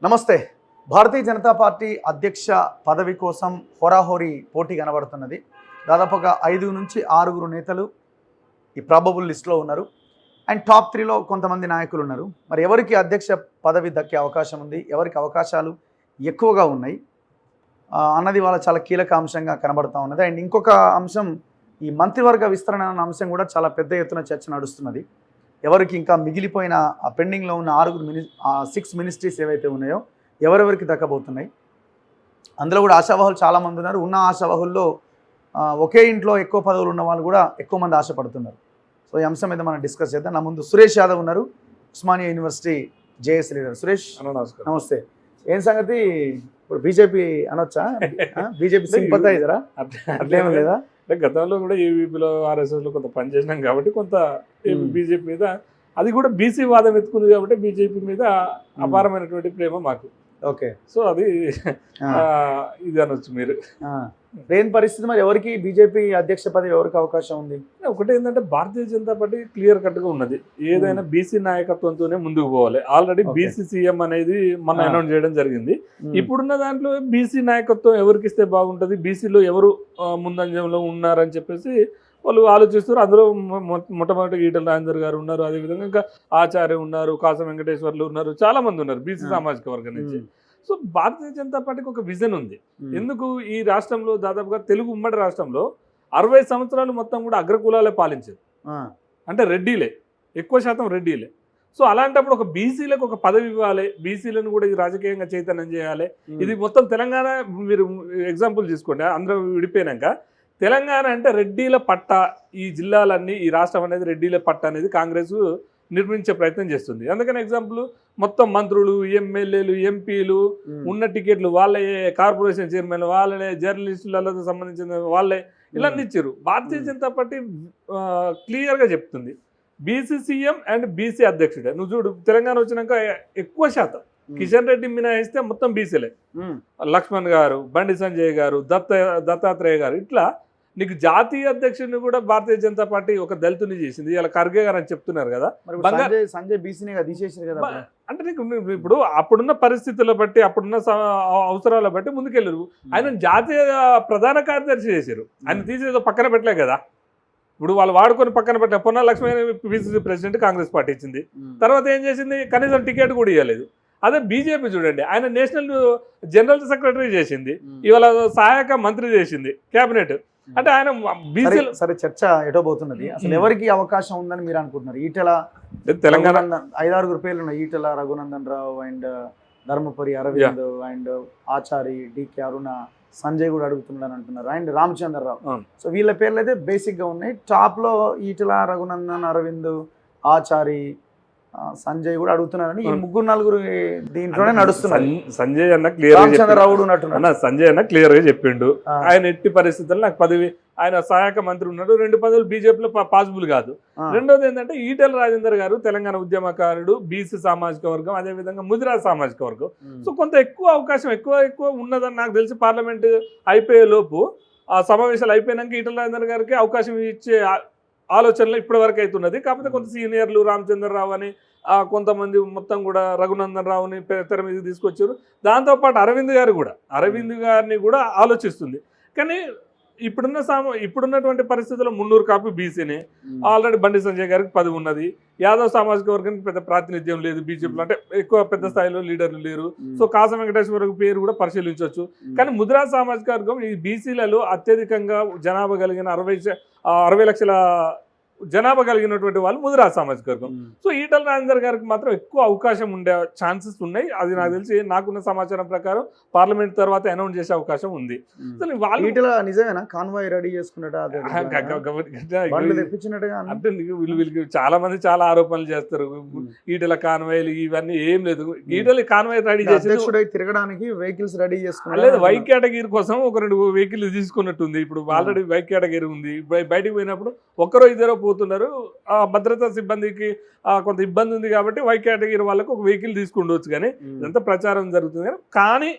నమస్తే. భారతీయ జనతా పార్టీ అధ్యక్ష పదవి కోసం హోరాహోరీ పోటీ కనబడుతున్నది. దాదాపుగా 5 నుంచి 6 నేతలు ఈ ప్రాబబుల్ లిస్ట్లో ఉన్నారు. అండ్ టాప్ 3లో కొంతమంది నాయకులు ఉన్నారు. మరి ఎవరికి అధ్యక్ష పదవి దక్కే అవకాశం ఉంది, ఎవరికి అవకాశాలు ఎక్కువగా ఉన్నాయి అన్నది వాళ్ళ చాలా కీలక అంశంగా కనబడుతూ ఉన్నది. అండ్ ఇంకొక అంశం, ఈ మంత్రివర్గ విస్తరణ అన్న అంశం కూడా చాలా పెద్ద ఎత్తున చర్చ నడుస్తున్నది. ఎవరికి ఇంకా మిగిలిపోయిన పెండింగ్లో ఉన్న 6 మినిస్ట్రీస్ ఏవైతే ఉన్నాయో ఎవరెవరికి దక్కబోతున్నాయి. అందులో కూడా ఆశావాహులు చాలామంది ఉన్నారు. ఉన్న ఆశావాహుల్లో ఒకే ఇంట్లో ఎక్కువ పదవులు ఉన్న వాళ్ళు కూడా ఎక్కువ మంది ఆశపడుతున్నారు. సో ఈ అంశం మీద మనం డిస్కస్ చేద్దాం. నా ముందు సురేష్ యాదవ్ ఉన్నారు, Osmania university JS leader. Suresh నమస్తే. ఏం సంగతి, ఇప్పుడు బీజేపీ అనొచ్చా? బీజేపీ సింపథైజరా అట్లేమో లేదా? అంటే గతంలో కూడా ఏబీపీలో ఆర్ఎస్ఎస్లో కొంత పనిచేసినాం కాబట్టి కొంత బీజేపీ మీద, అది కూడా బీసీ వాదం ఎత్తుకుంది కాబట్టి బీజేపీ మీద అపారమైనటువంటి ప్రేమ మాకు. ఓకే, సో అది ఇది అనొచ్చు మీరు. లేని పరిస్థితి మరి ఎవరికి బీజేపీ అధ్యక్ష పదవి ఎవరికి అవకాశం ఉంది? ఒకటి ఏంటంటే భారతీయ జనతా పార్టీ క్లియర్ కట్గా ఉన్నది, ఏదైనా బీసీ నాయకత్వంతోనే ముందుకు పోవాలి. ఆల్రెడీ బీసీ సీఎం అనేది మనం అనౌన్స్ చేయడం జరిగింది. ఇప్పుడున్న దాంట్లో బీసీ నాయకత్వం ఎవరికి ఇస్తే బాగుంటుంది, బీసీలో ఎవరు ముందంజంలో ఉన్నారని చెప్పేసి వాళ్ళు ఆలోచిస్తారు. అందులో మొట్టమొదటి ఈటల రాజేందర్ గారు ఉన్నారు, అదేవిధంగా ఇంకా ఆచార్య ఉన్నారు, కాసం వెంకటేశ్వర్లు ఉన్నారు, చాలా మంది ఉన్నారు బీసీ సామాజిక వర్గం నుంచి. సో భారతీయ జనతా పార్టీకి ఒక విజన్ ఉంది. ఎందుకు ఈ రాష్ట్రంలో దాదాపుగా తెలుగు ఉమ్మడి రాష్ట్రంలో 60 సంవత్సరాలు మొత్తం కూడా అగ్రకులాలే పాలించారు. అంటే రెడ్డిలే, ఎక్కువ శాతం రెడ్డిలే. సో అలాంటప్పుడు ఒక బీసీలకు ఒక పదవి ఇవ్వాలి, బీసీలను కూడా ఇది రాజకీయంగా చైతన్యం చేయాలి. ఇది మొత్తం తెలంగాణ, మీరు ఎగ్జాంపుల్ తీసుకోండి, అందరూ విడిపోయినాక తెలంగాణ అంటే రెడ్డిల పట్ట, ఈ జిల్లాలన్నీ, ఈ రాష్ట్రం అనేది రెడ్డిల పట్ట అనేది కాంగ్రెస్ నిర్మించే ప్రయత్నం చేస్తుంది. అందుకని ఎగ్జాంపుల్ మొత్తం మంత్రులు, ఎమ్మెల్యేలు, ఎంపీలు, ఉన్న టికెట్లు వాళ్ళే, కార్పొరేషన్ చైర్మన్ వాళ్ళే, జర్నలిస్టులతో సంబంధించిన వాళ్ళే, ఇలా ఇచ్చారు. భారతీయ జనతా పార్టీ క్లియర్గా చెప్తుంది బీసీ సీఎం అండ్ బీసీ అధ్యక్షుడే. నువ్వు చూడు, తెలంగాణ వచ్చినాక ఎక్కువ శాతం కిషన్ రెడ్డి మినహాయిస్తే మొత్తం బీసీలే. లక్ష్మణ్ గారు, బండి సంజయ్ గారు, దత్తాత్రేయ గారు, ఇట్లా నీకు జాతీయ అధ్యక్షుడిని కూడా భారతీయ జనతా పార్టీ ఒక దళితుని చేసింది. ఇలా ఖర్గే గారు అని చెప్తున్నారు కదా, సంజయ్ బీసీనే తీసేసారు కదా. అంటే నీకు ఇప్పుడు అప్పుడున్న పరిస్థితుల బట్టి, అప్పుడున్న అవసరాల బట్టి ముందుకెళ్ళరు. ఆయన జాతీయ ప్రధాన కార్యదర్శి చేశారు, ఆయన తీసేదో పక్కన పెట్టలే కదా. ఇప్పుడు వాళ్ళు వాడుకొని పక్కన పెట్టలే. Ponna Lakshmi PCC president Congress party ఇచ్చింది, తర్వాత ఏం చేసింది, కనీసం టికెట్ కూడా ఇవ్వలేదు. అదే బీజేపీ చూడండి, ఆయన నేషనల్ జనరల్ సెక్రటరీ చేసింది, ఇవాళ సహాయక మంత్రి చేసింది క్యాబినెట్. అంటే ఆయన బీసీ. సరే, చర్చ ఎటో పోతున్నది. అసలు ఎవరికి అవకాశం ఉందని మీరు అనుకుంటున్నారు? ఈటల, తెలంగాణ 5-6 పేర్లు ఉన్నాయి. Etela, Raghunandan Rao, and Dharmapuri Arvind, and Achari, DK Aruna, Sanjay కూడా అడుగుతున్నాడు అంటున్నారు, అండ్ రామచంద్రరావు. సో వీళ్ళ పేర్లు అయితే బేసిక్గా ఉన్నాయి. టాప్లో ఈటల, రఘునందన్, అరవింద్, ఆచారి, సంజయ్ కూడా అడుగుతున్నారని ఈ 3-4 దీంట్లోనే నడుస్తున్నారు. సంజయ్ అన్న క్లియర్ గా చెప్పిండు, ఆయన ఎట్టి పరిస్థితుల్లో నాకు పదవి, ఆయన సహాయక మంత్రి ఉన్నాడు, 2 పదవులు బీజేపీలో పాసిబుల్ కాదు. రెండోది ఏంటంటే ఈటల రాజేందర్ గారు తెలంగాణ ఉద్యమకారుడు, బీసీ సామాజిక వర్గం, అదేవిధంగా ముదిరాజ్ సామాజిక వర్గం. సో కొంత ఎక్కువ అవకాశం ఎక్కువ ఉన్నదని నాకు తెలిసి పార్లమెంట్ అయిపోయే లోపు, ఆ సమావేశాలు అయిపోయినాక ఈటల రాజేందర్ గారికి అవకాశం ఇచ్చే ఆలోచనలు ఇప్పటి వరకు అవుతున్నది. కాకపోతే కొంత సీనియర్లు, రామచంద్రరావు అని, కొంతమంది మొత్తం కూడా రఘునందన్ రావుని తెర మీద తీసుకొచ్చారు. దాంతోపాటు అరవింద్ గారిని కూడా ఆలోచిస్తుంది. కానీ ఇప్పుడున్నటువంటి పరిస్థితుల్లో 300 కాపీ బీసీనే. ఆల్రెడీ బండి సంజయ్ గారికి 10 ఉన్నది. యాదవ్ సామాజిక వర్గానికి పెద్ద ప్రాతినిధ్యం లేదు బీజేపీలో, అంటే ఎక్కువ పెద్ద స్థాయిలో లీడర్లు లేరు. సో కాసం వెంకటేశ్వర పేరు కూడా పరిశీలించవచ్చు. కానీ ముదిరాజ్ సామాజిక వర్గం ఈ బీసీలలో అత్యధికంగా జనాభా కలిగిన 60 లక్షల జనాభా కలిగినటువంటి వాళ్ళు ముదిరాజ్ సామాజిక వర్గం. సో ఈటల రాజేందర్ గారికి మాత్రం ఎక్కువ అవకాశం ఉండే ఛాన్సెస్ ఉన్నాయి. అది నాకు తెలిసి, నాకున్న సమాచారం ప్రకారం పార్లమెంట్ తర్వాత అనౌన్స్ చేసే అవకాశం ఉంది. నిజమేనా కాన్వాయ్ రెడీ చేసుకున్నట్టు అంటే వీళ్ళకి చాలా మంది చాలా ఆరోపణలు చేస్తారు, ఈటల కాన్వాయ్లు ఇవన్నీ ఏం లేదు. ఈటల కాన్వాయ్ రెడీ చేసి తిరగడానికి వెహికల్స్ రెడీ చేసుకున్నారు. లేదు, వై కేటగిరీ కోసం ఒక 2 వెహికల్ తీసుకున్నట్టుంది. ఇప్పుడు ఆల్రెడీ వై కేటగిరీ ఉంది. బయటకు పోయినప్పుడు 1-2 పోతున్నారు. ఆ భద్రతా సిబ్బందికి కొంత ఇబ్బంది ఉంది కాబట్టి వై కేటగిరీ వాళ్ళకు ఒక వెహికల్ తీసుకుండవచ్చు. కానీ ఇదంతా ప్రచారం జరుగుతుంది. కానీ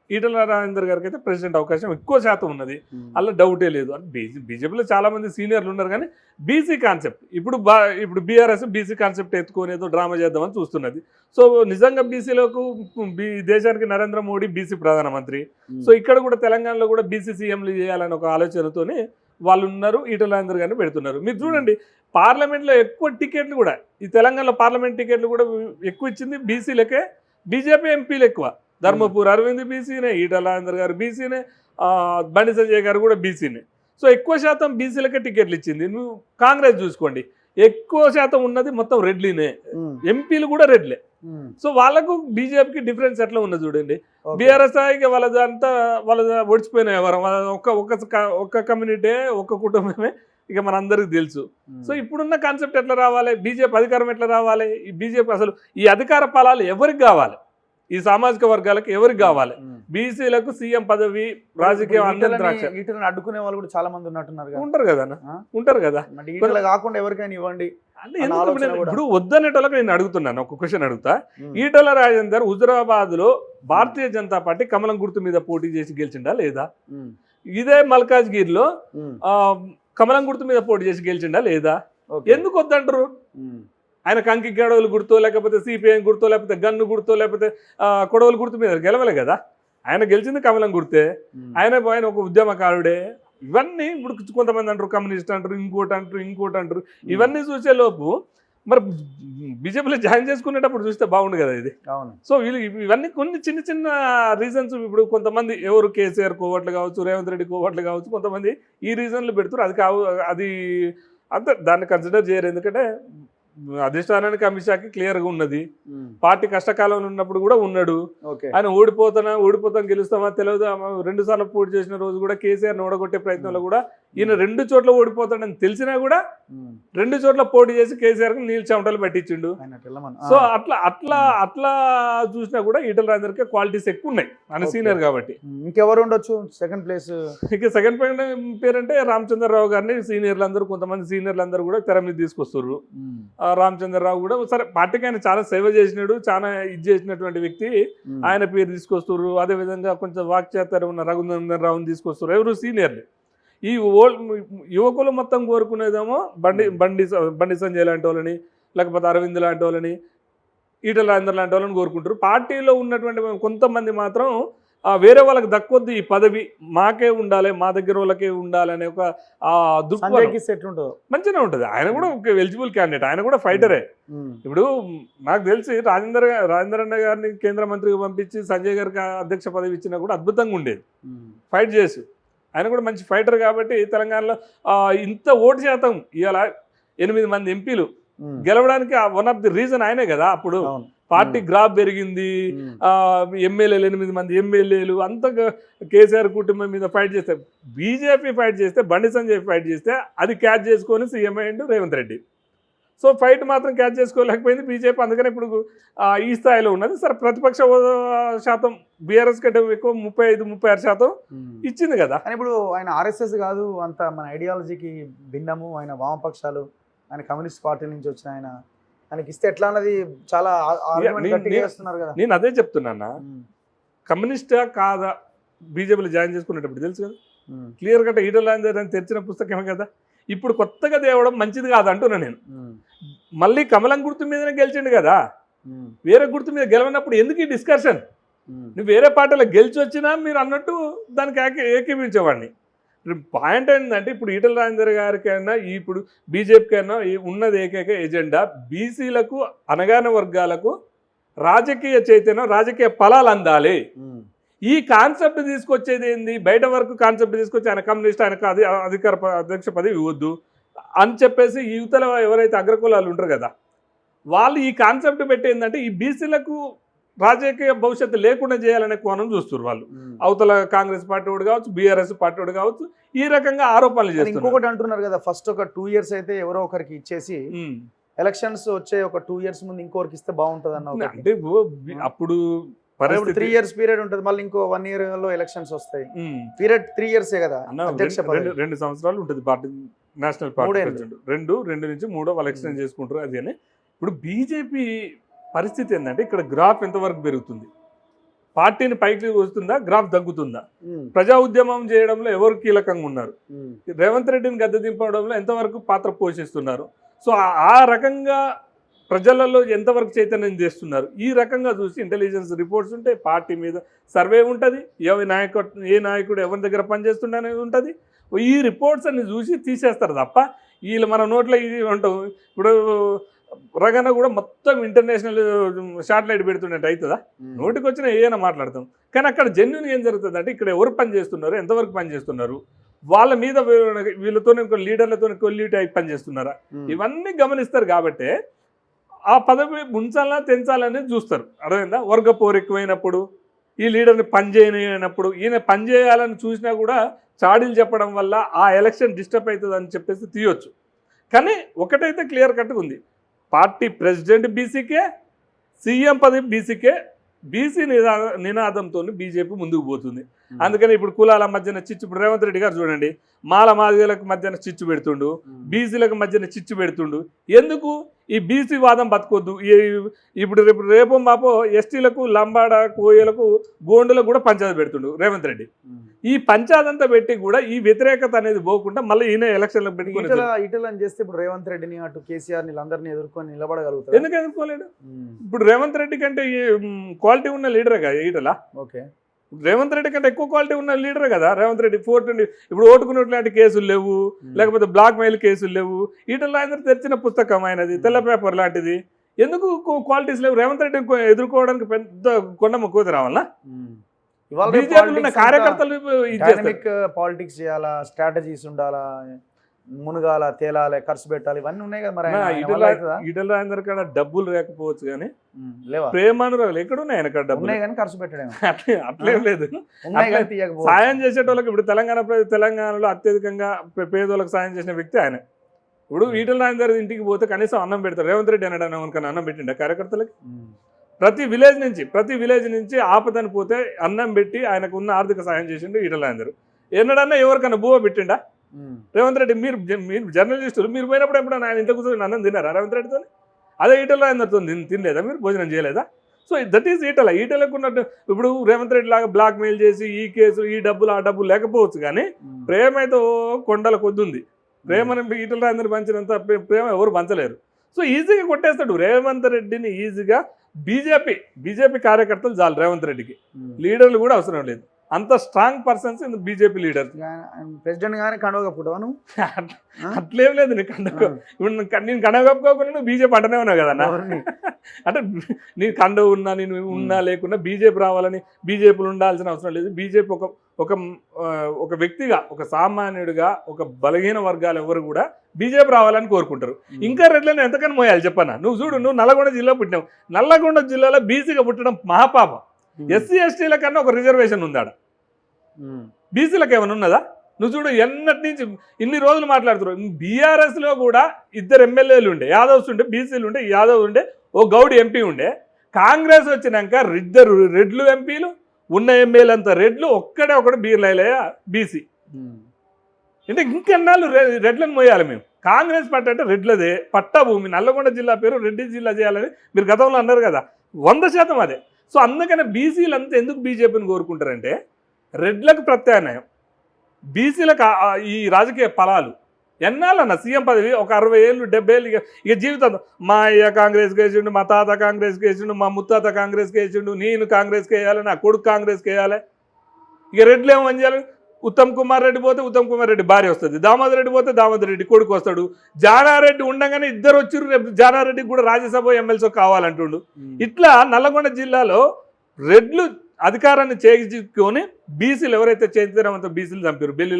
ఈటల రాజేందర్ గారికి అయితే ప్రెసిడెంట్ అవకాశం ఎక్కువ శాతం ఉన్నది, అలా డౌటే లేదు. బీజేపీలో చాలా మంది సీనియర్లు ఉన్నారు, కానీ బీసీ కాన్సెప్ట్ ఇప్పుడు బీఆర్ఎస్ బీసీ కాన్సెప్ట్ ఎత్తుకొని ఏదో డ్రామా చేద్దామని చూస్తున్నది. సో నిజంగా బీసీలకు దేశానికి నరేంద్ర మోడీ బీసీ ప్రధానమంత్రి. సో ఇక్కడ కూడా తెలంగాణలో కూడా బీసీ సీఎంలు చేయాలని ఒక ఆలోచనతోనే వాళ్ళు ఉన్నారు, ఈటల రాజేందర్ గారిని పెడుతున్నారు. మీరు చూడండి, పార్లమెంట్లో ఎక్కువ టికెట్లు కూడా, ఈ తెలంగాణలో పార్లమెంట్ టికెట్లు కూడా ఎక్కువ ఇచ్చింది బీసీలకే, బీజేపీ ఎంపీలు ఎక్కువ. ధర్మపూర్ అరవింద్ బీసీనే, ఈటల రాజేందర్ గారు బీసీనే, బండి సంజయ్ గారు కూడా బీసీనే. సో ఎక్కువ శాతం బీసీలకే టికెట్లు ఇచ్చింది. నువ్వు కాంగ్రెస్ చూసుకోండి, ఎక్కువ శాతం ఉన్నది మొత్తం రెడ్లీనే, ఎంపీలు కూడా రెడ్లే. సో వాళ్ళకు బీజేపీకి డిఫరెన్స్ ఎట్లా ఉన్నది చూడండి. బీఆర్ఎస్ వాళ్ళ ఒడిచిపోయిన ఎవరు, ఒక్క కమ్యూనిటీ, ఒక్క కుటుంబమే, ఇక మన అందరికి తెలుసు. సో ఇప్పుడున్న కాన్సెప్ట్ ఎట్లా రావాలి, బీజేపీ అధికారం ఎట్లా రావాలి, ఈ బీజేపీ అసలు ఈ అధికార ఫలాలు ఎవరికి కావాలి, ఈ సామాజిక వర్గాలకు ఎవరికి కావాలి? బీసీలకు సీఎం పదవి, రాజకీయం, ఈటలను అడ్డుకునే వాళ్ళు కూడా చాలా మంది ఉంటారు కదా, ఉంటారు కదా. కాకుండా ఎవరికైనా ఇవ్వండి అంటే ఇప్పుడు వద్దనేటోళ్ళకి నేను అడుగుతున్నాను, ఒక క్వశ్చన్ అడుగుతా. ఈటల రాజేందర్ హుజురాబాద్ లో భారతీయ జనతా పార్టీ కమలం గుర్తు మీద పోటీ చేసి గెలిచిండా లేదా? ఇదే మల్కాజ్గిర్ లో కమలం గుర్తు మీద పోటీ చేసి గెలిచిండా లేదా? ఎందుకు వద్దంటారు? ఆయన కంకి గడవలు గుర్తో, లేకపోతే సిపిఐ గుర్తో, లేకపోతే గన్ను గుర్తో, లేకపోతే కొడవలు గుర్తు మీద గెలవలే కదా. ఆయన గెలిచింది కమలం గుర్తే. ఆయన ఒక ఉద్యమకారుడే. ఇవన్నీ ఇప్పుడు కొంతమంది అంటారు కమ్యూనిస్ట్ అంటారు, ఇంకోటి అంటారు. ఇవన్నీ చూసే లోపు మరి బీజేపీలో జాయిన్ చేసుకునేటప్పుడు చూస్తే బాగుండు కదా ఇది. సో ఇవన్నీ కొన్ని చిన్న చిన్న రీజన్స్. ఇప్పుడు కొంతమంది ఎవరు కేసీఆర్ కోవట్లు కావచ్చు, రేవంత్ రెడ్డి కోవట్లు కావచ్చు, కొంతమంది ఈ రీజన్లు పెడుతున్నారు. అది అంత దాన్ని కన్సిడర్ చేయరు. ఎందుకంటే అధిష్టానానికి అమిత్ షాకి క్లియర్గా ఉన్నది, పార్టీ కష్టకాలంలో ఉన్నప్పుడు కూడా ఉన్నాడు. ఆయన ఓడిపోతాం గెలుస్తామా తెలియదు. 2 సార్లు పోటీ చేసిన రోజు కూడా కేసీఆర్ని ఓడగొట్టే ప్రయత్నంలో కూడా ఈయన 2 చోట్ల ఓడిపోతాడని తెలిసినా కూడా 2 చోట్ల పోటీ చేసి కేసీఆర్కి నీళ్ళు చెమటలు పెట్టించిండు. సో అట్లా చూసినా కూడా ఈటల రాజేందర్కి క్వాలిటీస్ ఎక్కువ ఉన్నాయి, ఆయన సీనియర్ కాబట్టి. ఇంకెవరు ఉండొచ్చు సెకండ్ ప్లేస్? ఇక సెకండ్ పేరు అంటే రామచంద్రరావు గారిని కొంతమంది సీనియర్లు అందరూ కూడా తెర మీద తీసుకొస్తారు. రామచంద్రరావు కూడా సరే పార్టీకి ఆయన చాలా సేవ చేసినాడు, చాలా ఇది చేసినటువంటి వ్యక్తి, ఆయన పేరు తీసుకొస్తారు. అదేవిధంగా కొంచెం వాక్చాతుర్యం ఉన్న రఘునందన్ రావుని తీసుకొస్తారు. ఎవరు సీనియర్లు. ఈ యువకులు మొత్తం కోరుకునేదేమో బండి సంజయ్ లాంటి వాళ్ళని, లేకపోతే అరవింద్ లాంటి వాళ్ళని, ఈటల రాజేందర్ లాంటి వాళ్ళని కోరుకుంటారు. పార్టీలో ఉన్నటువంటి కొంతమంది మాత్రం వేరే వాళ్ళకి దక్కొద్దు ఈ పదవి, మాకే ఉండాలి, మా దగ్గర వాళ్ళకే ఉండాలి అనే ఒక మంచిగా ఉంటుంది. ఆయన కూడా ఒక ఎలిజిబుల్ క్యాండిడేట్, ఆయన కూడా ఫైటరే. ఇప్పుడు నాకు తెలిసి రాజేందర్ అన్న గారిని కేంద్ర మంత్రిగా పంపించి సంజయ్ గారికి అధ్యక్ష పదవి ఇచ్చినా కూడా అద్భుతంగా ఉండేది, ఫైట్ చేసి. ఆయన కూడా మంచి ఫైటర్ కాబట్టి తెలంగాణలో ఇంత ఓటు శాతం ఇవాళ 8 మంది ఎంపీలు గెలవడానికి వన్ ఆఫ్ ది రీజన్ ఆయనే కదా. అప్పుడు పార్టీ గ్రాఫ్ పెరిగింది, ఎమ్మెల్యేలు 8 మంది ఎమ్మెల్యేలు అంతా కేసీఆర్ కుటుంబం మీద ఫైట్ చేస్తే, బీజేపీ ఫైట్ చేస్తే, బండి సంజయ్ ఫైట్ చేస్తే అది క్యాచ్ చేసుకొని సీఎం అయ్యిండు రేవంత్ రెడ్డి. సో ఫైట్ మాత్రం క్యాచ్ చేసుకోలేకపోయింది బీజేపీ. అందుకని ఇప్పుడు ఈ స్థాయిలో ఉన్నది. సరే ప్రతిపక్ష శాతం బీఆర్ఎస్ కంటే ఎక్కువ 35-36% ఇచ్చింది కదా. కానీ ఇప్పుడు ఆయన ఆర్ఎస్ఎస్ కాదు, అంత మన ఐడియాలజీకి భిన్నము. ఆయన వామపక్షాలు, ఆయన కమ్యూనిస్ట్ పార్టీ నుంచి వచ్చిన ఆయనకి ఇస్తే ఎట్లా అన్నది చాలా చేస్తున్నారు కదా. నేను అదే చెప్తున్నా, కమ్యూనిస్టా కాదా బీజేపీలో జాయిన్ చేసుకునేటప్పుడు తెలుసు కదా, క్లియర్ కట్ ఈటల రాజేందర్ అని తెరిచిన పుస్తకమే కదా. ఇప్పుడు కొత్తగా తేవడం మంచిది కాదు అంటున్నా నేను. మళ్ళీ కమలం గుర్తు మీదనే గెలిచిండు కదా, వేరే గుర్తు మీద గెలవనప్పుడు ఎందుకు ఈ డిస్కషన్? నువ్వు వేరే పార్టీలో గెలిచి వచ్చినా మీరు అన్నట్టు దానికి ఏకీపించేవాడిని. పాయింట్ ఏంటంటే ఇప్పుడు ఈటల రాజేందర్ గారికైనా ఇప్పుడు బీజేపీకైనా ఉన్నది ఏకైక ఎజెండా బీసీలకు, అనగాన వర్గాలకు రాజకీయ చైతన్యం, రాజకీయ ఫలాలు అందాలి. ఈ కాన్సెప్ట్ తీసుకొచ్చేది ఏంది? బయట వరకు కాన్సెప్ట్ తీసుకొచ్చి ఆయన కమ్యూనిస్ట్, ఆయనకు అధ్యక్ష పదవి ఇవ్వద్దు అని చెప్పేసి యువతలో ఎవరైతే అగ్రకులాలు ఉంటారు కదా వాళ్ళు ఈ కాన్సెప్ట్ పెట్టి ఏంటంటే ఈ బీసీలకు రాజకీయ భవిష్యత్తు లేకుండా చేయాలనే కోణం చూస్తారు వాళ్ళు. అవతల కాంగ్రెస్ పార్టీ వాడు కావచ్చు, బీఆర్ఎస్ పార్టీ వాడు కావచ్చు, ఈ రకంగా ఆరోపణలు చేస్తారు. ఇంకొకటి అంటున్నారు కదా, ఫస్ట్ ఒక 2 years అయితే ఎవరో ఒకరికి ఇచ్చేసి ఎలక్షన్స్ వచ్చే ఒక 2 years ముందు ఇంకొకరికి ఇస్తే బాగుంటుంది అన్న. అంటే అప్పుడు 3 years పీరియడ్ ఉంటుంది, మళ్ళీ ఇంకో 1 year లో ఎలక్షన్స్ వస్తాయి. పీరియడ్ 3 years కదా, 2 సంవత్సరాలు ఉంటుంది పార్టీ, నేషనల్ పార్టీ 2 నుంచి 3 వాళ్ళు ఎక్స్టెండ్ చేసుకుంటారు. అది అని ఇప్పుడు బీజేపీ పరిస్థితి ఏంటంటే ఇక్కడ గ్రాఫ్ ఎంతవరకు పెరుగుతుంది? పార్టీని పైకి వస్తుందా, గ్రాఫ్ తగ్గుతుందా? ప్రజా ఉద్యమం చేయడంలో ఎవరు కీలకంగా ఉన్నారు? రేవంత్ రెడ్డిని గద్దె దింపడంలో ఎంతవరకు పాత్ర పోషిస్తున్నారు? సో ఆ రకంగా ప్రజలలో ఎంతవరకు చైతన్యం చేస్తున్నారు? ఈ రకంగా చూసి ఇంటెలిజెన్స్ రిపోర్ట్స్ ఉంటాయి, పార్టీ మీద సర్వే ఉంటుంది, ఏ నాయకుడు ఎవరి దగ్గర పనిచేస్తుండ అనేది ఉంటుంది. ఈ రిపోర్ట్స్ అన్ని చూసి తీసేస్తారు తప్ప వీళ్ళు మన నోట్లో ఇది ఉంటాం. ఇప్పుడు రగన కూడా మొత్తం ఇంటర్నేషనల్ శాటిలైట్ పెడుతున్నట్టు అవుతుందా? నోటికి వచ్చిన ఏమైనా మాట్లాడతాం. కానీ అక్కడ జెన్యున్ ఏం జరుగుతుంది అంటే ఇక్కడ ఎవరు పని చేస్తున్నారు, ఎంతవరకు పని చేస్తున్నారు, వాళ్ళ మీద వీళ్ళతో లీడర్లతో కొల్లిటి అయి పని చేస్తున్నారా, ఇవన్నీ గమనిస్తారు. కాబట్టి ఆ పదవి ఉంచాలా తెంచాలనేది చూస్తారు. అర్థమైందా? వర్గ పోరు ఎక్కువైనప్పుడు, ఈ లీడర్ని పని చేయనప్పుడు, ఈయన పని చేయాలని చూసినా కూడా చాడీలు చెప్పడం వల్ల ఆ ఎలక్షన్ డిస్టర్బ్ అవుతుంది అని చెప్పేసి తీయొచ్చు. కానీ ఒకటైతే క్లియర్ కట్గా ఉంది, పార్టీ ప్రెసిడెంట్ బీసీకే, సీఎం పదవి బీసీకే. బీసీ నినాదంతో బీజేపీ ముందుకు పోతుంది. అందుకని ఇప్పుడు కులాల మధ్యన చిచ్చు, ఇప్పుడు రేవంత్ రెడ్డి గారు చూడండి, మాల మాదిగలకు మధ్యన చిచ్చు పెడుతుండు, బీసీలకు మధ్యన చిచ్చు పెడుతుండు. ఎందుకు? ఈ బీసీ వాదం బతకొద్దు. ఇప్పుడు రేపు మాపో ఎస్టీలకు, లంబాడ, కోయలకు, గోండులకు కూడా పంచాయతీ పెడుతుండు రేవంత్ రెడ్డి. ఈ పంచాయతంతా పెట్టి కూడా ఈ వ్యతిరేకత అనేది పోకుండా మళ్ళీ ఈయన ఎలక్షన్లకు పెట్టుకుని ఇటలని చేస్తే ఇప్పుడు రేవంత్ రెడ్డిని అటు కేసీఆర్ వీళ్ళందరినీ ఎదుర్కొని నిలబడగలుగుతారు. ఎందుకు ఎదుర్కోలేడు? ఇప్పుడు రేవంత్ రెడ్డి కంటే క్వాలిటీ ఉన్న లీడరే కదా ఈటలా. ఓకే, రేవంత్ రెడ్డి కంటే ఎక్కువ క్వాలిటీ ఉన్న లీడరే కదా రేవంత్ రెడ్డి. 420 ఇప్పుడు ఓటుకున్నట్టు లాంటి కేసులు లేవు, లేకపోతే బ్లాక్ మెయిల్ కేసులు లేవు. ఈటల ఆయన తెరిచిన పుస్తకం ఆయనది, తెల్ల పేపర్ లాంటిది. ఎందుకు క్వాలిటీస్ లేవు? రేవంత్ రెడ్డి ఎదుర్కోవడానికి పెద్ద కొండమ్మ కోతి రావాలా? బీజేపీలో ఉన్న కార్యకర్తలు పాలిటిక్స్ చేయాలా, స్ట్రాటజీస్ ఉండాలా, మునగాల, తేలాలి, ఖర్చు పెట్టాలి, ఇవన్నీ ఉన్నాయి కదా. మరి ఈటల రాజేందర్ కాడ డబ్బులు లేకపోవచ్చు కానీ ప్రేమానురాలు ఎక్కడున్నాయి ఆయన కాడ? డబ్బులు కానీ ఖర్చు పెట్టడం అట్లేం లేదు. సాయం చేసేటోళ్ళకి ఇప్పుడు తెలంగాణలో అత్యధికంగా పేదోళ్ళకి సాయం చేసిన వ్యక్తి ఆయన. ఇప్పుడు ఈటల రాజేందర్ ఇంటికి పోతే కనీసం అన్నం పెడతారు. రేవంత్ రెడ్డి అనడానికి ఎవరికైనా అన్నం పెట్టిండ కార్యకర్తలకి? ప్రతి విలేజ్ నుంచి ఆపదని పోతే అన్నం పెట్టి ఆయనకు ఉన్న ఆర్థిక సాయం చేసిండు ఈటల రాజేందర్. ఎన్నడన్నా ఎవరికైనా భూమ పెట్టిండా? రేవంత్ రెడ్డి మీరు జర్నలిస్టులు, మీరు పోయినప్పుడు ఎప్పుడైనా ఆయన ఇంట్లో కూర్చొని అన్నం తిన్నారా రేవంత్ రెడ్డితో? అదే ఈటల రాజేందర్తో తినలేదా? మీరు భోజనం చేయలేదా? సో దట్ ఈస్ ఈటలకు ఉన్నట్టు. ఇప్పుడు రేవంత్ రెడ్డి లాగా బ్లాక్ మెయిల్ చేసి ఈ కేసు, ఈ డబ్బులు, ఆ డబ్బులు లేకపోవచ్చు కానీ ప్రేమ అయితే కొండల కొద్ది ఉంది. ప్రేమను ఈటల రాజేందర్ పంచినంత ప్రేమ ఎవరు పంచలేరు. సో ఈజీగా కొట్టేస్తాడు రేవంత్ రెడ్డిని ఈజీగా. బీజేపీ కార్యకర్తలు చాలు రేవంత్ రెడ్డికి, లీడర్లు కూడా అవసరం లేదు. అంత strong persons BJP leader. President గానే కండవగప్పుడవను అట్లేం లేదు. నీ నేను కండవగప్పుకోకుండా నువ్వు బీజేపీ అంటనే ఉన్నావు కదా. అంటే నీ కండవ ఉన్నా, నేను ఉన్నా లేకున్నా బీజేపీ రావాలని, బీజేపీలో ఉండాల్సిన అవసరం లేదు. బీజేపీ ఒక వ్యక్తిగా, ఒక సామాన్యుడిగా, ఒక బలహీన వర్గాలు ఎవరు కూడా బీజేపీ రావాలని కోరుకుంటారు. ఇంకా రెడ్లను ఎంతకని మోయాలి చెప్పన్నా? నువ్వు చూడు, నువ్వు నల్లగొండ జిల్లా పుట్టినావు. నల్లగొండ జిల్లాలో బీసీగా పుట్టడం మహాపాపం. ఎస్సీ ఎస్టీల కన్నా ఒక రిజర్వేషన్ ఉందాడ, బీసీలకు ఏమైనా ఉన్నదా? నువ్వు చూడు, ఎన్నటి నుంచి ఇన్ని రోజులు మాట్లాడుతున్నారు. బీఆర్ఎస్లో కూడా 2 ఎమ్మెల్యేలు ఉండే, యాదవ్స్ ఉండే, బీసీలు ఉండే, యాదవ్ ఉండే, ఓ గౌడ్ ఎంపీ ఉండే. కాంగ్రెస్ వచ్చినాక 2 రెడ్లు ఎంపీలు, ఉన్న ఎమ్మెల్యే అంతా రెడ్లు, ఒకడు బీర్లయ్య బీసీ. అంటే ఇంకెన్నాళ్ళు రెడ్లను మోయాలి మేము? కాంగ్రెస్ పార్టీ అంటే రెడ్లదే పట్టా భూమి. నల్లగొండ జిల్లా పేరు రెడ్డి జిల్లా చేయాలని మీరు గతంలో అన్నారు కదా, 100% అదే. సో అందుకనే బీసీలు అంతా ఎందుకు బీజేపీని కోరుకుంటారంటే రెడ్లకు ప్రత్యామ్నాయం, బీసీలకు ఈ రాజకీయ ఫలాలు. ఎన్నాళ్ళన్న సీఎం పదవి? ఒక 60 ఏళ్ళు 70 ఏళ్ళు ఇక జీవితం. మా అయ్య కాంగ్రెస్కి వేసిండు, మా తాత కాంగ్రెస్కి వేసిండు, మా ముత్తాత కాంగ్రెస్కి వేసిండు, నేను కాంగ్రెస్కి వేయాలి, నా కొడుకు కాంగ్రెస్కి వేయాలి. ఇక రెడ్లు ఏమని చేయాలి? ఉత్తమ్ కుమార్ రెడ్డి పోతే ఉత్తమ్ కుమార్ రెడ్డి భార్య వస్తుంది, దామోదర్ రెడ్డి పోతే దామోదర్ రెడ్డి కొడుకు వస్తాడు, జానారెడ్డి ఉండగానే 2 వచ్చిర్రు, రేపు జానారెడ్డికి కూడా రాజ్యసభ ఎమ్మెల్సీ కావాలంటుండు. ఇట్లా నల్లగొండ జిల్లాలో రెడ్లు అధికారాన్ని చేయించుకొని బీసీలు ఎవరైతే చేతిరామంతా బీసీలు చంపారు. బెల్లి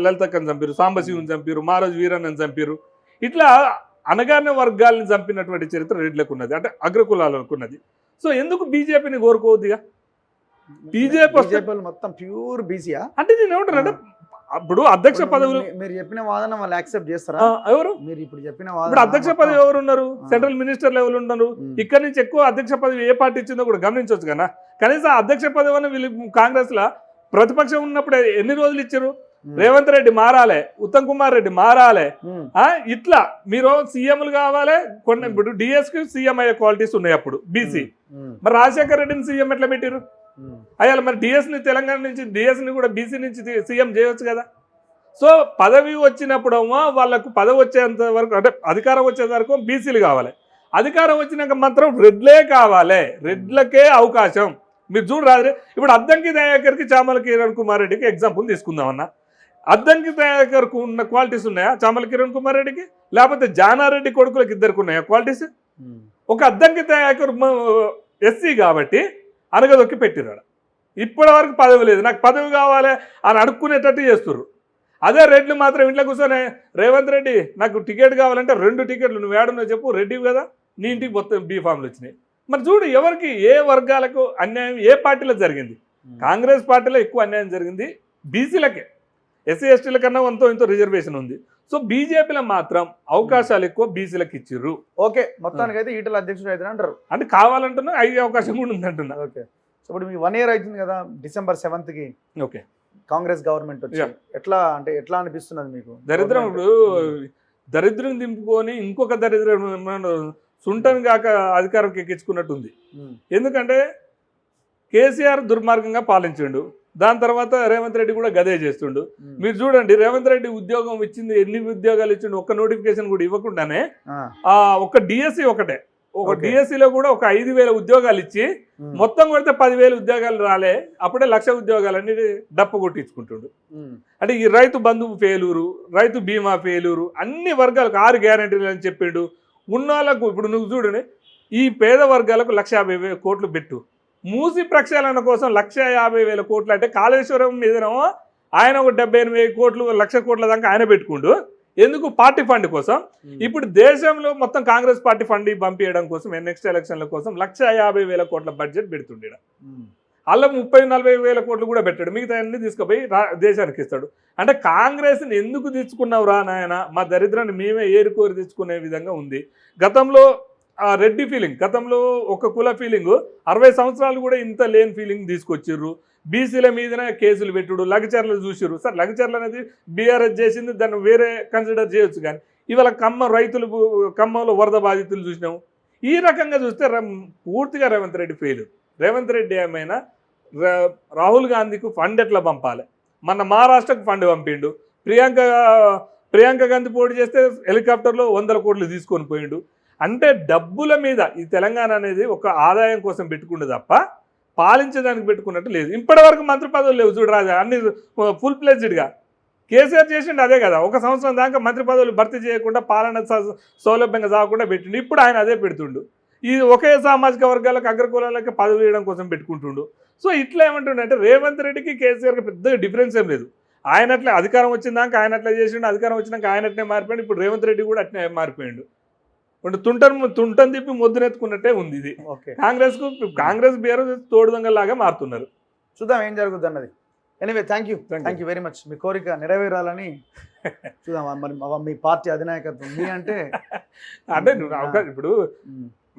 లలితక్కని చంపారు, సాంబశివుని చంపారు, మారోజు వీరన్నని చంపారు. ఇట్లా అనగానే వర్గాలను చంపినటువంటి చరిత్ర రెడ్లకు ఉన్నది, అంటే అగ్రకులాలకు ఉన్నది. సో ఎందుకు బీజేపీని కోరుకోవద్దుగా? బీజేపీ మొత్తం ప్యూర్ బీసీయా? అంటే నేను ఏమంటానంటే ఇప్పుడు అధ్యక్ష పదవులు మీరు చెప్పిన వాదన వాళ్ళు యాక్సెప్ట్ చేస్తారా? ఎవరు మీరు ఇప్పుడు చెప్పిన ఇప్పుడు అధ్యక్ష పదవి ఎవరు ఉన్నారు? సెంట్రల్ మినిస్టర్ లెవెల్ ఉన్నారు. ఇక్కడ నుంచి ఎక్కువ అధ్యక్ష పదవి ఏ పార్టీ ఇచ్చిందో కూడా గమనించవచ్చు కదా. కనీసం అధ్యక్ష పదవి అని వీళ్ళు కాంగ్రెస్ లా ప్రతిపక్షం ఉన్నప్పుడు ఎన్ని రోజులు ఇచ్చారు? రేవంత్ రెడ్డి మారాలి, ఉత్తమ్ కుమార్ రెడ్డి మారాలి. ఇట్లా మీరు సీఎంలు కావాలి. కొన్ని ఇప్పుడు డిఎస్ కి సీఎం అయ్యే క్వాలిటీస్ ఉన్నాయి అప్పుడు బీసీ. మరి రాజశేఖర్ రెడ్డిని సీఎం ఎట్లా పెట్టారు అయ్యాలి? మరి డిఎస్ ని తెలంగాణ నుంచి డిఎస్ ని కూడా బీసీ నుంచి సీఎం చేయొచ్చు కదా. సో పదవి వచ్చినప్పుడేమో వాళ్ళకు పదవి వచ్చేంత వరకు అంటే అధికారం వచ్చేంత వరకు బీసీలు కావాలి. అధికారం వచ్చినాక మాత్రం రెడ్లే కావాలి, రెడ్లకే అవకాశం. మీరు చూడరాదు ఇప్పుడు అద్దంకి దయాకర్కి చామల కిరణ్ కుమార్ రెడ్డికి ఎగ్జాంపుల్ తీసుకుందామన్నా. అద్దంకి దయాకర్కు ఉన్న క్వాలిటీస్ ఉన్నాయా చామల కిరణ్ కుమార్ రెడ్డికి? లేకపోతే జానారెడ్డి కొడుకులకు ఇద్దరికి ఉన్నాయా క్వాలిటీస్? ఒక అద్దంకి దయాకర్ ఎస్సీ కాబట్టి అనగదొక్కి పెట్టిరాడు. ఇప్పటి వరకు పదవి లేదు, నాకు పదవి కావాలి అని అడుక్కునేటట్టు చేస్తుర్రు. అదే రెడ్లు మాత్రం ఇంట్లో కూర్చొని రేవంత్ రెడ్డి నాకు టికెట్ కావాలంటే 2 టికెట్లు నువ్వు ఏడనో చెప్పు, రెడ్డి కదా, నీ ఇంటికి మొత్తం బీఫామ్లు వచ్చినాయి. మరి చూడు ఎవరికి ఏ వర్గాలకు అన్యాయం ఏ పార్టీలో జరిగింది? కాంగ్రెస్ పార్టీలో ఎక్కువ అన్యాయం జరిగింది బీసీలకే. ఎస్సీ ఎస్టీల కన్నా ఎంతో ఎంతో రిజర్వేషన్ ఉంది. సో బీజేపీలో మాత్రం అవకాశాలు ఎక్కువ బీసీలకు ఇచ్చిర్రు. ఓకే, మొత్తానికి అయితే ఈటల అధ్యక్షుడు అయితే అంటారు అంటే కావాలంటున్నా అయ్యే అవకాశం కూడా ఉంది అంటున్నా. ఓకే, సో ఇప్పుడు మీకు 1 year అవుతుంది కదా, December 7th okay Congress government వచ్చి ఎట్లా అంటే ఎట్లా అనిపిస్తున్నది మీకు? దరిద్రం ఇప్పుడు దరిద్రం దింపుకొని ఇంకొక దరిద్రం సుంటను కాక అధికారం ఎక్కించుకున్నట్టుంది. ఎందుకంటే కేసీఆర్ దుర్మార్గంగా పాలించిండు, దాని తర్వాత రేవంత్ రెడ్డి కూడా గదే చేస్తుండు. మీరు చూడండి రేవంత్ రెడ్డి ఉద్యోగం ఇచ్చింది, ఎన్ని ఉద్యోగాలు ఇచ్చిండు, ఒక్క నోటిఫికేషన్ కూడా ఇవ్వకుండానే ఒక డిఎస్సి ఒకటే, ఒక డిఎస్సిలో కూడా ఒక 5,000 ఉద్యోగాలు ఇచ్చి మొత్తం కొడితే 10,000 ఉద్యోగాలు రాలే. అప్పుడే 1,00,000 ఉద్యోగాలన్నీ డప్పు కొట్టించుకుంటుండు. అంటే ఈ రైతు బంధువు ఫెయిలూరు, రైతు బీమా ఫెయిలూరు, అన్ని వర్గాలకు 6 గ్యారెంటీలు అని చెప్పిండు. ఉన్న వాళ్ళకు ఇప్పుడు నువ్వు చూడని ఈ పేద వర్గాలకు 1,50,000 కోట్లు పెట్టు. మూసి ప్రక్షాళన కోసం 1,50,000 కోట్లు అంటే కాళేశ్వరం మీదనేమో ఆయన ఒక 78 కోట్లు 1,00,000 కోట్ల దాకా ఆయన పెట్టుకుంటూ ఎందుకు? పార్టీ ఫండ్ కోసం. ఇప్పుడు దేశంలో మొత్తం కాంగ్రెస్ పార్టీ ఫండ్ పంపించడం కోసం నెక్స్ట్ ఎలక్షన్ల కోసం 1,50,000 కోట్ల బడ్జెట్ పెడుతుండే. అలా 30-40,000 కోట్లు కూడా పెట్టాడు, మిగతా అన్ని తీసుకుపోయి దేశానికి ఇస్తాడు. అంటే కాంగ్రెస్ని ఎందుకు తెచ్చుకున్నావు రా నాయన, మా దరిద్రాన్ని మేమే ఏరుకోరి తెచ్చుకునే విధంగా ఉంది. గతంలో రెడ్డి ఫీలింగ్, గతంలో ఒక కుల ఫీలింగ్, 60 సంవత్సరాలు కూడా ఇంత లేని ఫీలింగ్ తీసుకొచ్చిర్రు. బీసీల మీదనే కేసులు పెట్టుడు, లగచర్లు చూసిర్రు. సార్ లగచర్లు అనేది బీఆర్ఎస్ చేసింది, దాన్ని వేరే కన్సిడర్ చేయొచ్చు. కానీ ఇవాళ రైతులు ఖమ్మంలో వరద బాధితులు చూసినాము. ఈ రకంగా చూస్తే పూర్తిగా రేవంత్ రెడ్డి ఫెయిల్. రేవంత్ రెడ్డి ఏమైనా రాహుల్ గాంధీకి ఫండ్ ఎట్లా పంపాలి, మన మహారాష్ట్రకు ఫండ్ పంపిండు. ప్రియాంక గాంధీ పోటీ చేస్తే హెలికాప్టర్లో 100 కోట్లు తీసుకొని పోయిండు. అంటే డబ్బుల మీద ఈ తెలంగాణ అనేది ఒక ఆదాయం కోసం పెట్టుకుంటే తప్ప పాలించడానికి పెట్టుకున్నట్టు లేదు. ఇప్పటి వరకు మంత్రి పదవులు లేవు చూడరాజా, అన్ని ఫుల్ ప్లెజ్డ్గా కేసీఆర్ చేసిండు అదే కదా. 1 సంవత్సరం దాకా మంత్రి పదవులు భర్తీ చేయకుండా పాలన సౌలభ్యంగా సాగకుండా పెట్టిండు. ఇప్పుడు ఆయన అదే పెడుతుండు. ఇది ఒకే సామాజిక వర్గాలకు అగ్రకులాలకు పదవి వేయడం కోసం పెట్టుకుంటుండు. సో ఇట్లా ఏమంటుండే అంటే రేవంత్ రెడ్డికి కేసీఆర్కి పెద్దగా డిఫరెన్స్ ఏం లేదు. ఆయన అట్లా అధికారం వచ్చిందాక ఆయన అట్లా చేసిండు, అధికారం వచ్చినాక ఆయన అట్నే మారిపోయిండు. ఇప్పుడు రేవంత్ రెడ్డి కూడా అట్నే మారిపోయిండు. తుంటని తిప్పి మొద్దునెత్తుకున్నట్టే ఉంది ఇది. కాంగ్రెస్ బీఆర్ఎస్ తోడు దొంగలాగా మారుతున్నారు. చూద్దాం ఏం జరుగుతుంది అన్నది. Anyway thank you very much. మీ కోరిక నెరవేరాలని చూద్దాం. మరి మీ పార్టీ అధినాయకత్వం మీ అంటే ఇప్పుడు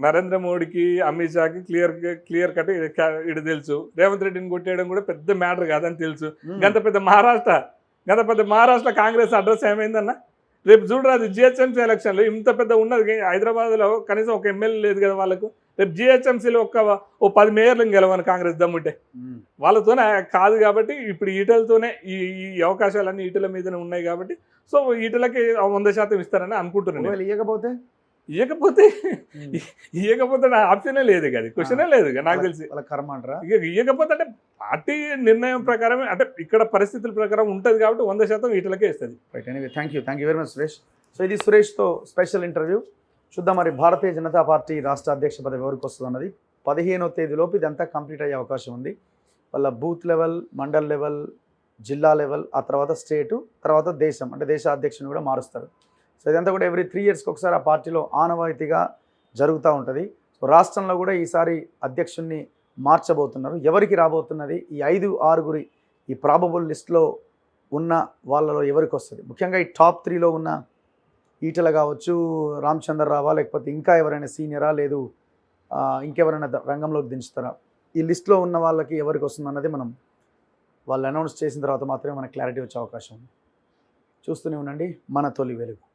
నరేంద్ర మోడీకి అమిత్ షాకి క్లియర్ కట్ ఇటు తెలుసు. రేవంత్ రెడ్డిని కొట్టేయడం కూడా పెద్ద మ్యాటర్ కాదని తెలుసు. గంత పెద్ద మహారాష్ట్ర కాంగ్రెస్ అడ్రస్ ఏమైందన్న? రేపు చూడరాదు జిహెచ్ఎంసీ ఎలక్షన్లు ఇంత పెద్ద ఉన్నది. హైదరాబాద్లో కనీసం ఒక ఎమ్మెల్యే లేదు కదా వాళ్ళకు. రేపు జిహెచ్ఎంసీలో ఓ 10 మేయర్లను గెలవని కాంగ్రెస్ దమ్ముంటే వాళ్ళతోనే కాదు. కాబట్టి ఇప్పుడు ఈటలతోనే ఈ అవకాశాలన్నీ ఈటల మీదనే ఉన్నాయి. కాబట్టి సో ఈటలకి 100% ఇస్తారని అనుకుంటున్నాను. ఇవ్వకపోతే నా ఆప్షనే లేదు కదా, క్వశ్చనే లేదు నాకు తెలిసి. ఇవ్వకపోతే అంటే పార్టీ నిర్ణయం ప్రకారమే, అంటే ఇక్కడ పరిస్థితుల ప్రకారం ఉంటుంది కాబట్టి 100% ఈటలకే ఇస్తుంది. Right, anyway thank you very much Suresh. So ఇది సురేష్తో స్పెషల్ ఇంటర్వ్యూ. చూద్దాం మరి భారతీయ జనతా పార్టీ రాష్ట్ర అధ్యక్ష పదవి ఎవరికి వస్తుంది అన్నది. 15వ తేదీలోపు ఇదంతా కంప్లీట్ అయ్యే అవకాశం ఉంది. వాళ్ళ బూత్ లెవెల్, మండల్ లెవెల్, జిల్లా లెవెల్, ఆ తర్వాత స్టేటు, తర్వాత దేశం అంటే దేశ అధ్యక్షుని కూడా మారుస్తారు. సో ఇదంతా కూడా ఎవ్రీ 3 yearsకి ఒకసారి ఆ పార్టీలో ఆనవాయితీగా జరుగుతూ ఉంటుంది. సో రాష్ట్రంలో కూడా ఈసారి అధ్యక్షుడిని మార్చబోతున్నారు. ఎవరికి రాబోతున్నది, ఈ 5-6 ఈ ప్రాబబుల్ లిస్ట్లో ఉన్న వాళ్ళలో ఎవరికి వస్తుంది? ముఖ్యంగా ఈ టాప్ 3లో ఉన్న ఈటల కావచ్చు, రామచంద్రరావా, లేకపోతే ఇంకా ఎవరైనా సీనియరా, లేదు ఇంకెవరైనా రంగంలోకి దించుతారా? ఈ లిస్ట్లో ఉన్న వాళ్ళకి ఎవరికి వస్తుంది అన్నది మనం వాళ్ళు అనౌన్స్ చేసిన తర్వాత మాత్రమే మనకు క్లారిటీ వచ్చే అవకాశం ఉంది. చూస్తూనే ఉండండి మన తొలి వెలుగు.